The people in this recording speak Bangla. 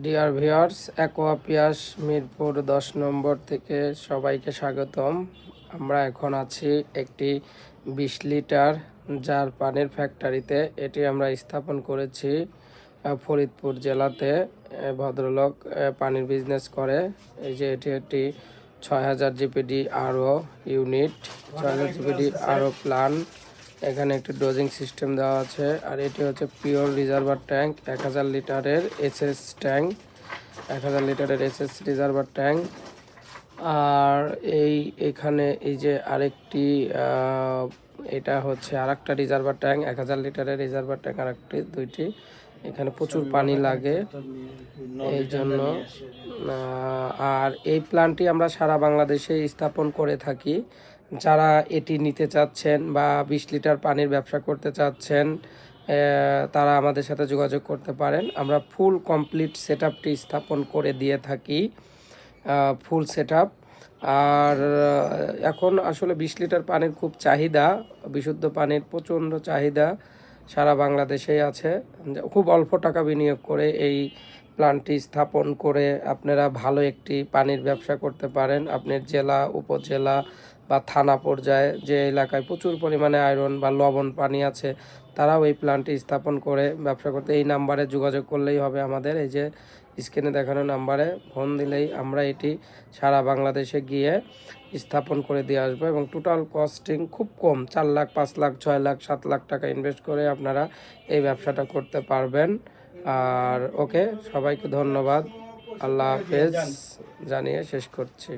ডিয়ার ভিউয়ার্স, অ্যাকোয়াপিয়াস মিরপুর 10 নম্বর থেকে সবাইকে স্বাগতম। আমরা এখন আছি একটি 20 লিটার জার পানির ফ্যাক্টরিতে। এটি আমরা স্থাপন করেছি ফরিদপুর জেলাতে। ভদ্রলোক পানির বিজনেস করে। এই যে এটি একটি 6000 জিপিডি আরও ইউনিট, 6000 জিপিডি আরও প্ল্যান। এখানে একটি ডোজিং সিস্টেম দেওয়া আছে। আর এটি হচ্ছে পিওর রিজার্ভার ট্যাঙ্ক, 1000 লিটারের এসএস ট্যাঙ্ক, 1000 লিটারের এসএস রিজার্ভার ট্যাঙ্ক। আর এখানে এই যে আরেকটি এটা হচ্ছে আরেকটা রিজার্ভার ট্যাঙ্ক, 1000 লিটারের রিজার্ভার ট্যাঙ্ক, আরেকটি দুইটি। এখানে প্রচুর পানি লাগে এই জন্য। আর এই প্ল্যান্টটি আমরা সারা বাংলাদেশে স্থাপন করে থাকি। যারা এটি নিতে চাচ্ছেন বা 20 লিটার পানির ব্যবসা করতে চাচ্ছেন, তারা আমাদের সাথে যোগাযোগ করতে পারেন। আমরা ফুল কমপ্লিট সেটআপটি স্থাপন করে দিয়ে থাকি, ফুল সেটআপ। আর এখন আসলে 20 লিটার পানির খুব চাহিদা, বিশুদ্ধ পানির প্রচণ্ড চাহিদা সারা বাংলাদেশেই আছে। খুব অল্প টাকা বিনিয়োগ করে এই প্ল্যান্টটি স্থাপন করে আপনারা ভালো একটি পানির ব্যবসা করতে পারেন। আপনার জেলা, উপজেলা বা থানা পর্যায়ে যে এলাকায় প্রচুর পরিমাণে আয়রন বা লবণ পানি আছে, তারাও এই প্ল্যান্টটি স্থাপন করে ব্যবসা করতে এই নাম্বারে যোগাযোগ করলেই হবে। আমাদের এই যে স্ক্রিনে দেখানো নাম্বারে ফোন দিলেই আমরা এটি সারা বাংলাদেশে গিয়ে স্থাপন করে দিয়ে আসবো। এবং টোটাল কস্টিং খুব কম, 4 লাখ, 5 লাখ, 6 লাখ, 7 লাখ টাকা ইনভেস্ট করে আপনারা এই ব্যবসাটা করতে পারবেন। আর ওকে, সবাইকে ধন্যবাদ, আল্লাহ হাফেজ জানিয়ে শেষ করছি।